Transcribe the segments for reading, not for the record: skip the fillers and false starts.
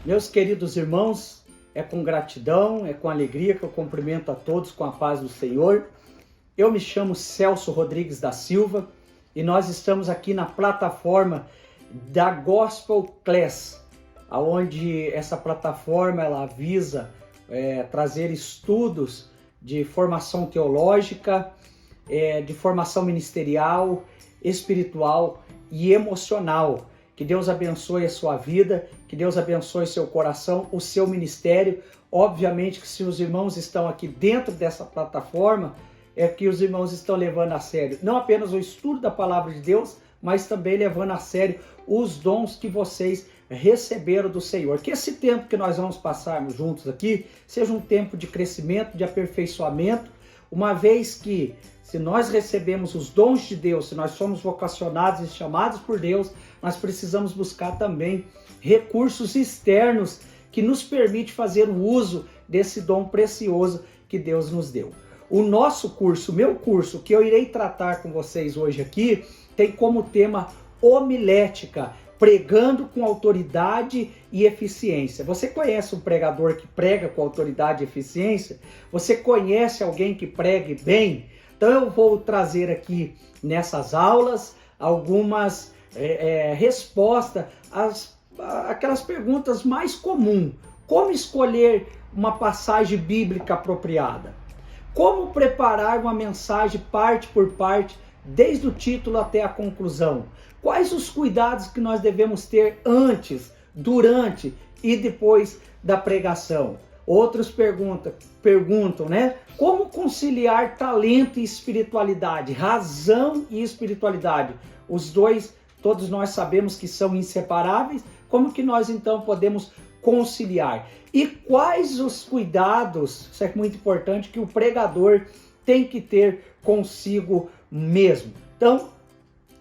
Meus queridos irmãos, é com gratidão, é com alegria que eu cumprimento a todos com a paz do Senhor. Eu me chamo Celso Rodrigues da Silva e nós estamos aqui na plataforma da Gospel Class, onde essa plataforma ela visa trazer estudos de formação teológica, de formação ministerial, espiritual e emocional. Que Deus abençoe a sua vida, que Deus abençoe seu coração, o seu ministério. Obviamente que se os irmãos estão aqui dentro dessa plataforma, é que os irmãos estão levando a sério não apenas o estudo da palavra de Deus, mas também levando a sério os dons que vocês receberam do Senhor. Que esse tempo que nós vamos passarmos juntos aqui seja um tempo de crescimento, de aperfeiçoamento, uma vez que se nós recebemos os dons de Deus, se nós somos vocacionados e chamados por Deus, nós precisamos buscar também recursos externos que nos permite fazer o uso desse dom precioso que Deus nos deu. O nosso curso, o meu curso, que eu irei tratar com vocês hoje aqui, tem como tema homilética, pregando com autoridade e eficiência. Você conhece um pregador que prega com autoridade e eficiência? Você conhece alguém que pregue bem? Então eu vou trazer aqui nessas aulas algumas respostas àquelas perguntas mais comuns. Como escolher uma passagem bíblica apropriada? Como preparar uma mensagem parte por parte, desde o título até a conclusão? Quais os cuidados que nós devemos ter antes, durante e depois da pregação? Outros perguntam, né? Como conciliar talento e espiritualidade, razão e espiritualidade? Os dois, todos nós sabemos que são inseparáveis. Como que nós então podemos conciliar? E quais os cuidados, isso é muito importante, que o pregador tem que ter consigo mesmo? Então,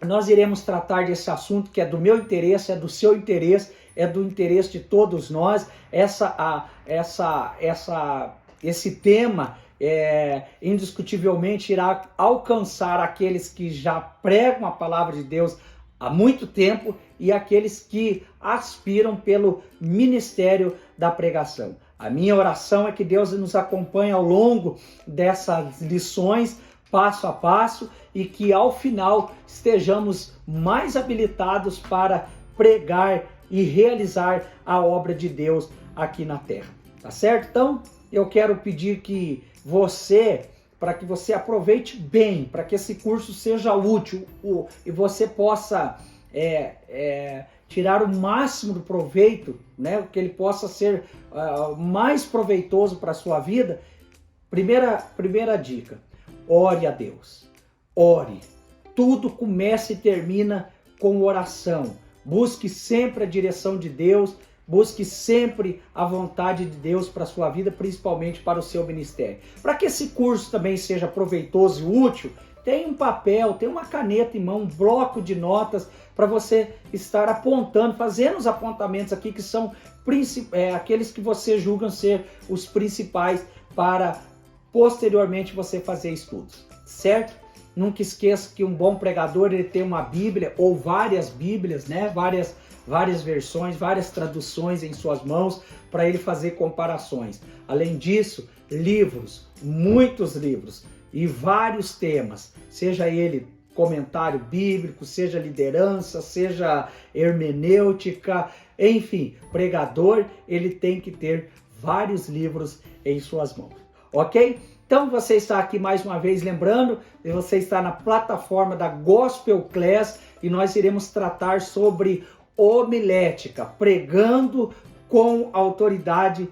nós iremos tratar desse assunto que é do meu interesse, é do seu interesse, é do interesse de todos nós. Esse tema indiscutivelmente irá alcançar aqueles que já pregam a palavra de Deus há muito tempo e aqueles que aspiram pelo ministério da pregação. A minha oração é que Deus nos acompanhe ao longo dessas lições, passo a passo, e que ao final estejamos mais habilitados para pregar e realizar a obra de Deus aqui na terra. Tá certo? Então, eu quero pedir que para que você aproveite bem, para que esse curso seja útil e você possa tirar o máximo do proveito, né? Que ele possa ser mais proveitoso para a sua vida. Primeira dica: ore a Deus. Ore. Tudo começa e termina com oração. Busque sempre a direção de Deus. Busque sempre a vontade de Deus para a sua vida, principalmente para o seu ministério. Para que esse curso também seja proveitoso e útil, tem um papel, tem uma caneta em mão, um bloco de notas para você estar apontando, fazendo os apontamentos aqui que são aqueles que você julga ser os principais para posteriormente você fazer estudos, certo? Nunca esqueça que um bom pregador ele tem uma Bíblia ou várias Bíblias, né? Várias versões, várias traduções em suas mãos para ele fazer comparações. Além disso, livros, muitos livros e vários temas, seja ele comentário bíblico, seja liderança, seja hermenêutica, enfim, pregador, ele tem que ter vários livros em suas mãos, ok? Então você está aqui mais uma vez, lembrando, você está na plataforma da Gospel Class e nós iremos tratar sobre homilética, pregando com autoridade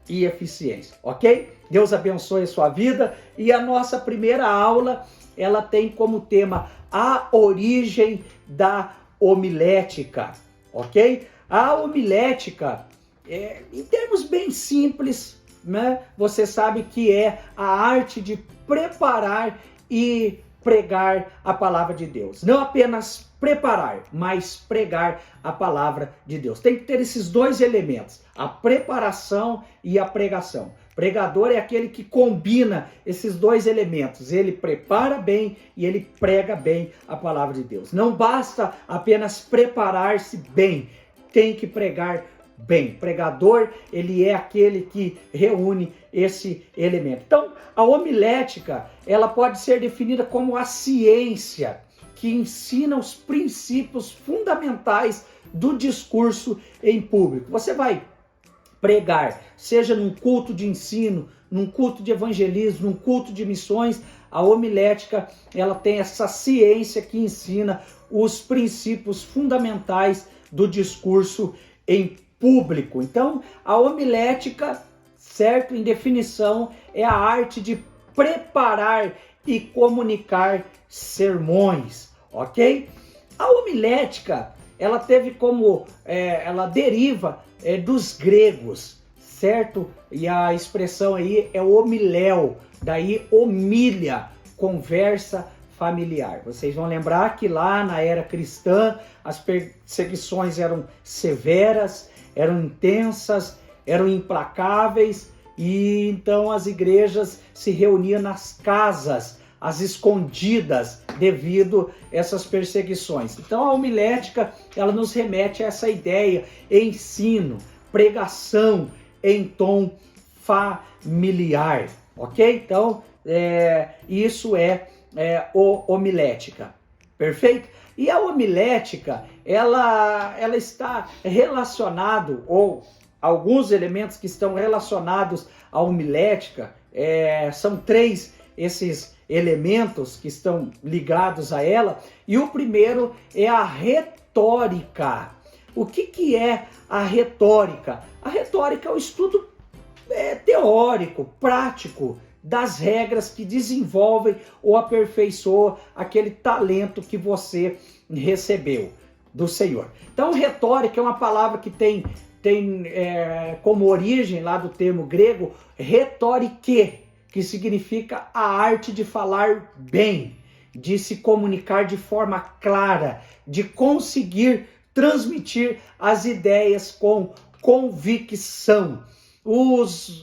e eficiência, ok? Deus abençoe a sua vida. E a nossa primeira aula, ela tem como tema a origem da homilética, ok? A homilética, em termos bem simples, né? Você sabe que é a arte de preparar e pregar a palavra de Deus. Não apenas preparar, mas pregar a palavra de Deus. Tem que ter esses dois elementos, a preparação e a pregação. Pregador é aquele que combina esses dois elementos. Ele prepara bem e ele prega bem a palavra de Deus. Não basta apenas preparar-se bem, tem que pregar bem. Pregador, ele é aquele que reúne esse elemento. Então, a homilética, ela pode ser definida como a ciência que ensina os princípios fundamentais do discurso em público. Você vai pregar, seja num culto de ensino, num culto de evangelismo, num culto de missões, a homilética, ela tem essa ciência que ensina os princípios fundamentais do discurso em público. Então, a homilética, certo, em definição, é a arte de preparar e comunicar sermões, ok? A homilética, ela teve como, ela deriva dos gregos, certo? E a expressão aí é homiléu, daí homília, conversa familiar. Vocês vão lembrar que lá na era cristã as perseguições eram severas, eram intensas, eram implacáveis, e então as igrejas se reuniam nas casas, às escondidas, devido a essas perseguições. Então a homilética, ela nos remete a essa ideia, ensino, pregação em tom familiar, ok? Então isso é homilética, perfeito? E a homilética, ela está relacionado, ou alguns elementos que estão relacionados à homilética, são 3 esses elementos que estão ligados a ela, e o primeiro é a retórica. O que é a retórica? A retórica é o estudo teórico, prático, das regras que desenvolvem ou aperfeiçoam aquele talento que você recebeu do Senhor. Então, retórica é uma palavra que tem como origem lá do termo grego retorike, que significa a arte de falar bem, de se comunicar de forma clara, de conseguir transmitir as ideias com convicção.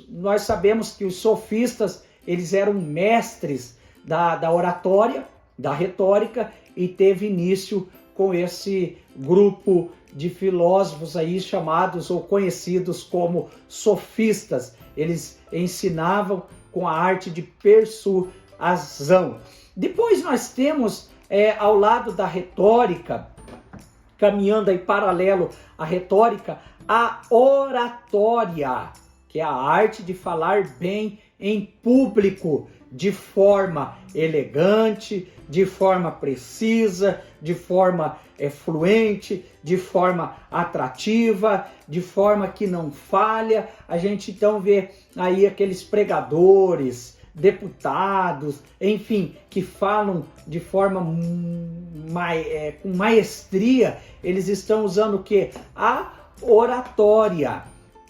Nós sabemos que os sofistas, eles eram mestres da oratória, da retórica, e teve início com esse grupo de filósofos aí chamados ou conhecidos como sofistas. Eles ensinavam com a arte de persuasão. Depois nós temos, ao lado da retórica, caminhando aí paralelo à retórica, a oratória, que é a arte de falar bem em público, de forma elegante, de forma precisa, de forma fluente, de forma atrativa, de forma que não falha. A gente então vê aí aqueles pregadores, deputados, enfim, que falam de forma com maestria. Eles estão usando o quê? A oratória,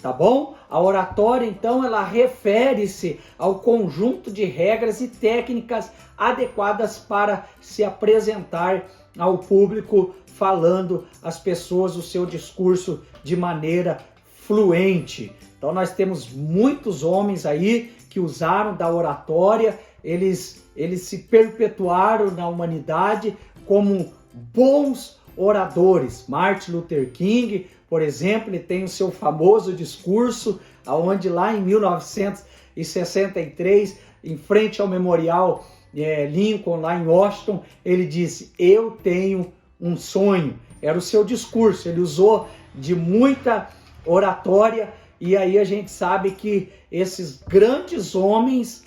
tá bom? A oratória, então, ela refere-se ao conjunto de regras e técnicas adequadas para se apresentar ao público, falando às pessoas o seu discurso de maneira fluente. Então nós temos muitos homens aí que usaram da oratória, eles se perpetuaram na humanidade como bons oradores. Martin Luther King, por exemplo, ele tem o seu famoso discurso, onde lá em 1963, em frente ao Memorial Lincoln, lá em Washington, ele disse: "Eu tenho um sonho". Era o seu discurso, ele usou de muita oratória, e aí a gente sabe que esses grandes homens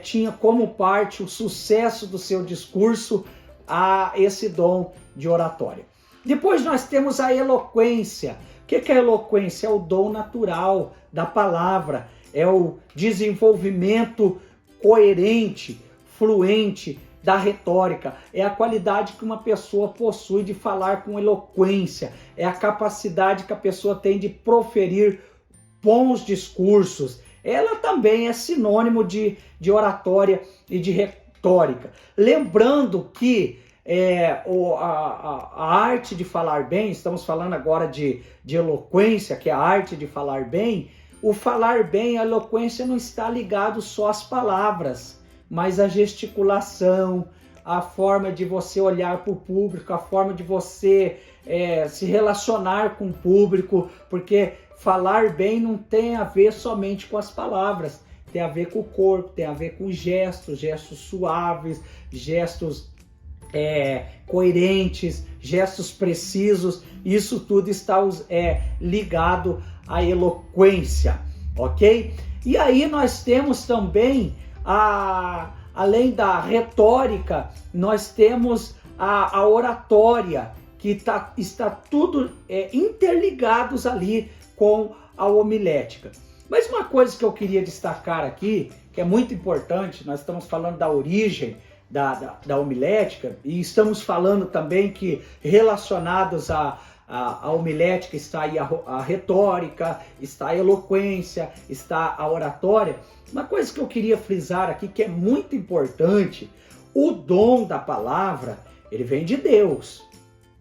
tinham como parte o sucesso do seu discurso a esse dom de oratória. Depois nós temos a eloquência. O que é a eloquência? É o dom natural da palavra, é o desenvolvimento coerente, fluente da retórica, é a qualidade que uma pessoa possui de falar com eloquência, é a capacidade que a pessoa tem de proferir bons discursos. Ela também é sinônimo de oratória e de retórica. Lembrando que a arte de falar bem, estamos falando agora de eloquência, que é a arte de falar bem. O falar bem, a eloquência não está ligado só às palavras, mas a gesticulação, a forma de você olhar para o público, a forma de você se relacionar com o público, porque falar bem não tem a ver somente com as palavras, tem a ver com o corpo, tem a ver com gestos, gestos suaves, gestos coerentes, gestos precisos. Isso tudo está ligado à eloquência, ok? E aí nós temos também, além da retórica, nós temos a oratória, que está tudo interligados ali com a homilética. Mas uma coisa que eu queria destacar aqui, que é muito importante, nós estamos falando da origem da homilética, e estamos falando também que relacionados à homilética está aí a retórica, está a eloquência, está a oratória. Uma coisa que eu queria frisar aqui, que é muito importante, o dom da palavra, ele vem de Deus.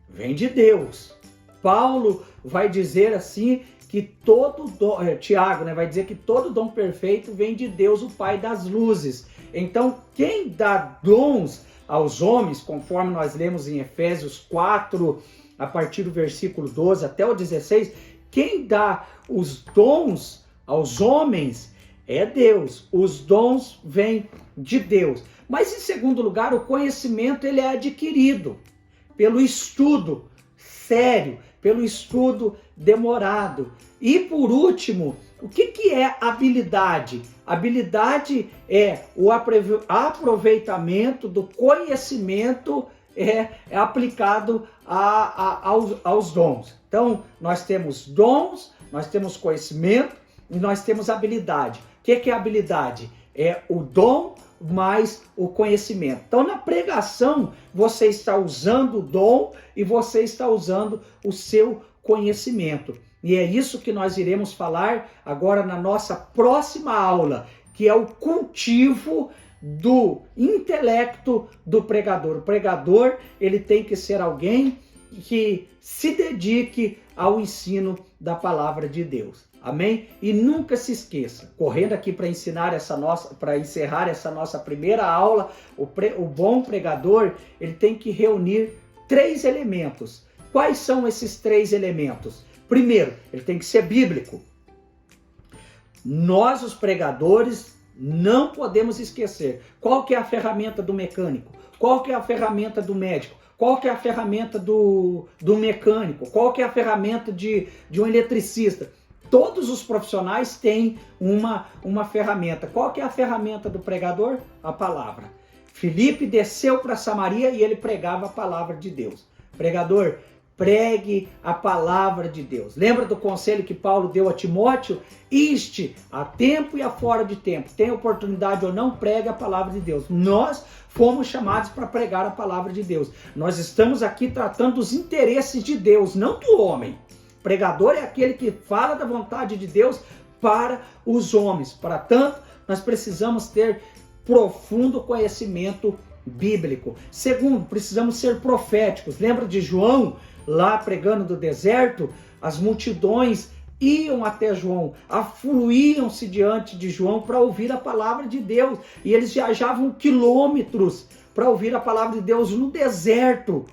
Vem de Deus. Paulo vai dizer assim que todo dom, Tiago, vai dizer que todo dom perfeito vem de Deus, o Pai das luzes. Então, quem dá dons aos homens, conforme nós lemos em Efésios 4, a partir do versículo 12 até o 16, quem dá os dons aos homens é Deus. Os dons vêm de Deus. Mas, em segundo lugar, o conhecimento ele é adquirido pelo estudo sério, pelo estudo demorado. E por último, o que é habilidade? Habilidade é o aproveitamento do conhecimento aplicado aos dons. Então, nós temos dons, nós temos conhecimento e nós temos habilidade. O que é habilidade? É o dom mais o conhecimento. Então, na pregação, você está usando o dom e você está usando o seu conhecimento. E é isso que nós iremos falar agora na nossa próxima aula, que é o cultivo do intelecto do pregador. O pregador, ele tem que ser alguém que se dedique ao ensino da palavra de Deus. Amém? E nunca se esqueça, correndo aqui para encerrar essa nossa primeira aula, o bom pregador, ele tem que reunir 3 elementos. Quais são esses 3 elementos? Primeiro, ele tem que ser bíblico. Nós, os pregadores, não podemos esquecer qual que é a ferramenta do mecânico, qual que é a ferramenta do médico, qual que é a ferramenta do mecânico, qual que é a ferramenta de um eletricista. Todos os profissionais têm uma ferramenta. Qual que é a ferramenta do pregador? A palavra. Filipe desceu para Samaria e ele pregava a palavra de Deus. Pregador, pregue a palavra de Deus. Lembra do conselho que Paulo deu a Timóteo? Iste a tempo e a fora de tempo. Tem oportunidade ou não, pregue a palavra de Deus. Nós fomos chamados para pregar a palavra de Deus. Nós estamos aqui tratando dos interesses de Deus, não do homem. Pregador é aquele que fala da vontade de Deus para os homens. Para tanto, nós precisamos ter profundo conhecimento bíblico. Segundo, precisamos ser proféticos. Lembra de João, lá pregando do deserto? As multidões iam até João, afluíam-se diante de João para ouvir a palavra de Deus. E eles viajavam quilômetros para ouvir a palavra de Deus no deserto.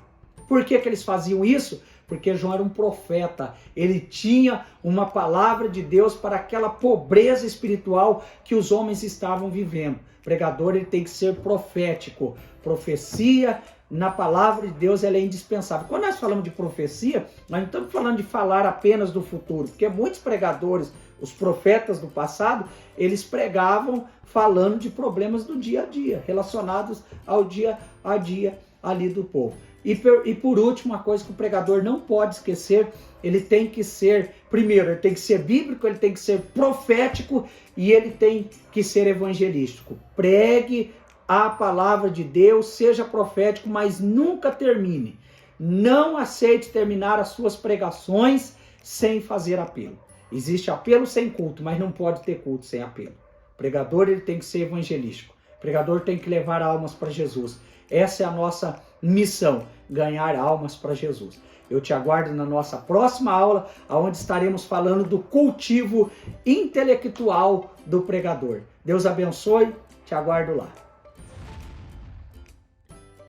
Por que eles faziam isso? Porque João era um profeta, ele tinha uma palavra de Deus para aquela pobreza espiritual que os homens estavam vivendo. O pregador, ele tem que ser profético. Profecia na palavra de Deus, ela é indispensável. Quando nós falamos de profecia, nós não estamos falando de falar apenas do futuro, porque muitos pregadores, os profetas do passado, eles pregavam falando de problemas do dia a dia, relacionados ao dia a dia ali do povo. E por último, uma coisa que o pregador não pode esquecer, ele tem que ser, primeiro, ele tem que ser bíblico, ele tem que ser profético e ele tem que ser evangelístico. Pregue a palavra de Deus, seja profético, mas nunca termine. Não aceite terminar as suas pregações sem fazer apelo. Existe apelo sem culto, mas não pode ter culto sem apelo. O pregador, ele tem que ser evangelístico. O pregador tem que levar almas para Jesus. Essa é a nossa missão, ganhar almas para Jesus. Eu te aguardo na nossa próxima aula, onde estaremos falando do cultivo intelectual do pregador. Deus abençoe, te aguardo lá.